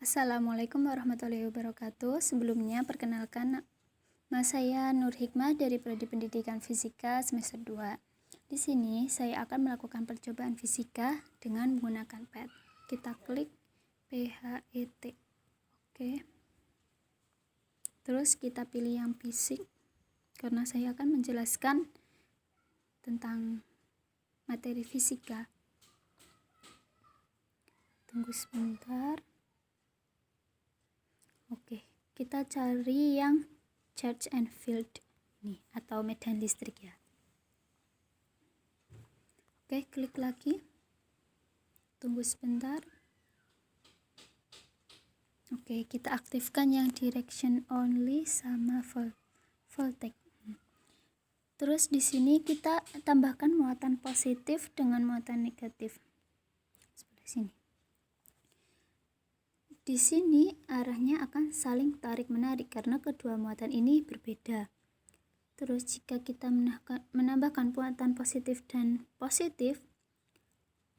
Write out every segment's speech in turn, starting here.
Assalamualaikum warahmatullahi wabarakatuh. Sebelumnya perkenalkan, nama saya Nur Hikmah dari Prodi Pendidikan Fisika semester 2. Di sini saya akan melakukan percobaan fisika dengan menggunakan PET. Kita klik PHET. Oke. Terus kita pilih yang fisik karena saya akan menjelaskan tentang materi fisika. Tunggu sebentar. Oke, kita cari yang charge and field nih atau medan listrik ya. Oke, klik lagi. Tunggu sebentar. Oke, kita aktifkan yang direction only sama voltage. Terus di sini kita tambahkan muatan positif dengan muatan negatif. Sebelah sini. Di sini arahnya akan saling tarik-menarik karena kedua muatan ini berbeda. Terus jika kita menambahkan muatan positif dan positif,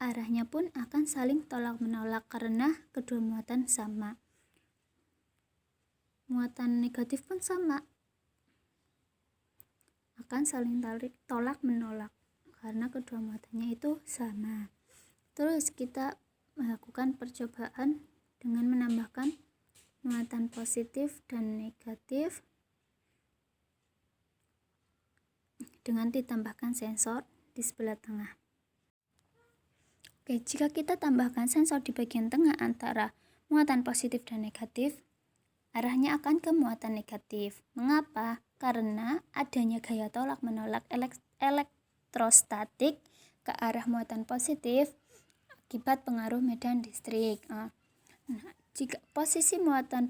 arahnya pun akan saling tolak-menolak karena kedua muatan sama. Muatan negatif pun sama, akan saling tolak-menolak karena kedua muatannya itu sama. Terus kita melakukan percobaan dengan menambahkan muatan positif dan negatif dengan ditambahkan sensor di sebelah tengah. Oke, jika kita tambahkan sensor di bagian tengah antara muatan positif dan negatif, arahnya akan ke muatan negatif. Mengapa? Karena adanya gaya tolak-menolak elektrostatik ke arah muatan positif akibat pengaruh medan listrik. Jika posisi muatan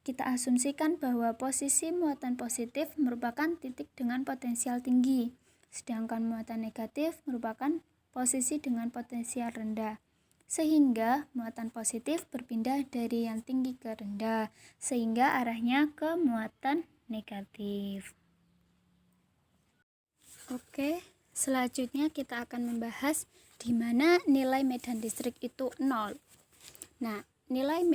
kita asumsikan bahwa posisi muatan positif merupakan titik dengan potensial tinggi, sedangkan muatan negatif merupakan posisi dengan potensial rendah. Sehingga muatan positif berpindah dari yang tinggi ke rendah, sehingga arahnya ke muatan negatif. Oke, selanjutnya kita akan membahas di mana nilai medan listrik itu 0. Nah, nilai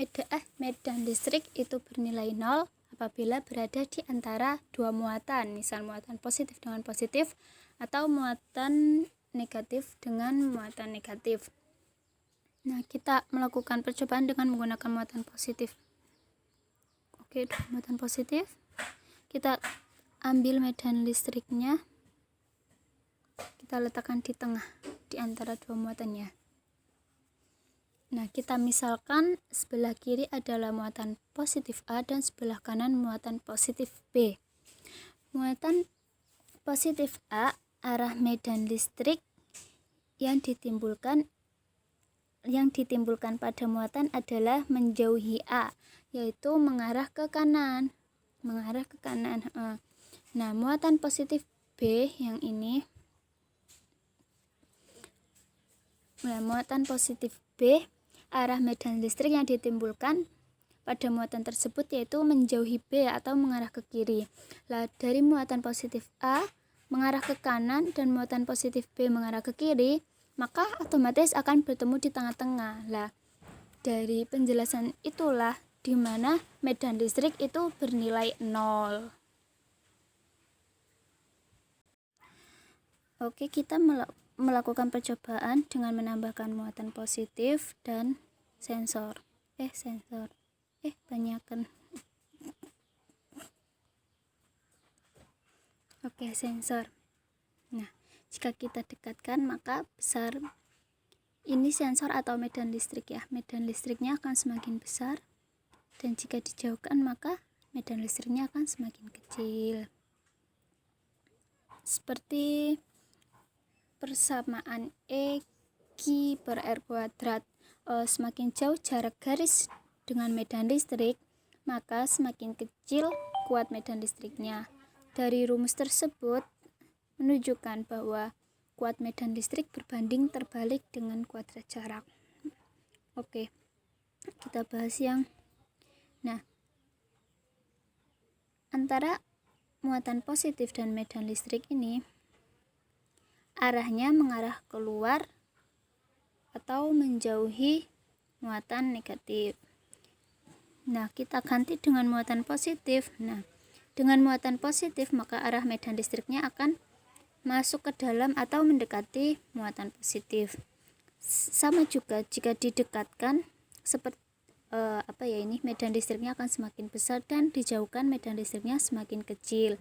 medan listrik itu bernilai 0 apabila berada di antara dua muatan, misal muatan positif dengan positif atau muatan negatif dengan muatan negatif. Nah, kita melakukan percobaan dengan menggunakan muatan positif. Oke, muatan positif. Kita ambil medan listriknya. Kita letakkan di tengah di antara dua muatannya. Nah, kita misalkan sebelah kiri adalah muatan positif A dan sebelah kanan muatan positif B. Muatan positif A, arah medan listrik yang ditimbulkan pada muatan adalah menjauhi A, yaitu mengarah ke kanan. Nah, muatan positif B yang ini, muatan positif B, arah medan listrik yang ditimbulkan pada muatan tersebut yaitu menjauhi B atau mengarah ke kiri. Lah, dari muatan positif A mengarah ke kanan dan muatan positif B mengarah ke kiri, maka otomatis akan bertemu di tengah-tengah. Lah, dari penjelasan itulah di mana medan listrik itu bernilai 0. Oke, kita melakukan percobaan dengan menambahkan muatan positif dan sensor. Tanyakan. Oke, sensor. Nah, jika kita dekatkan maka besar. Ini sensor atau medan listrik ya. Medan listriknya akan semakin besar, dan jika dijauhkan maka medan listriknya akan semakin kecil. Seperti persamaan Q per R kuadrat. Semakin jauh jarak garis dengan medan listrik, maka semakin kecil kuat medan listriknya. Dari rumus tersebut menunjukkan bahwa kuat medan listrik berbanding terbalik dengan kuadrat jarak. Oke, kita bahas yang antara muatan positif dan medan listrik ini arahnya mengarah keluar atau menjauhi muatan negatif. Nah, kita ganti dengan muatan positif. Nah, dengan muatan positif maka arah medan listriknya akan masuk ke dalam atau mendekati muatan positif. Sama juga jika didekatkan seperti medan listriknya akan semakin besar, dan dijauhkan medan listriknya semakin kecil.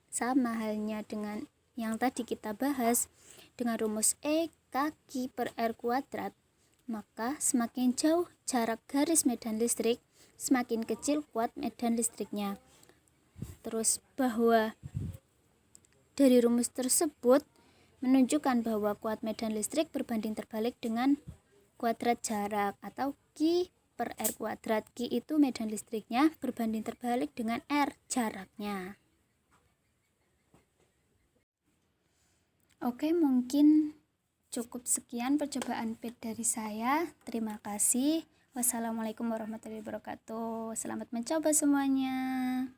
Sama halnya dengan yang tadi kita bahas dengan rumus E kaki per R kuadrat, maka semakin jauh jarak garis medan listrik, semakin kecil kuat medan listriknya. Terus bahwa dari rumus tersebut menunjukkan bahwa kuat medan listrik berbanding terbalik dengan kuadrat jarak atau Q per R kuadrat. Q itu medan listriknya berbanding terbalik dengan R jaraknya. Oke, mungkin cukup sekian percobaan PET dari saya. Terima kasih. Wassalamualaikum warahmatullahi wabarakatuh. Selamat mencoba semuanya.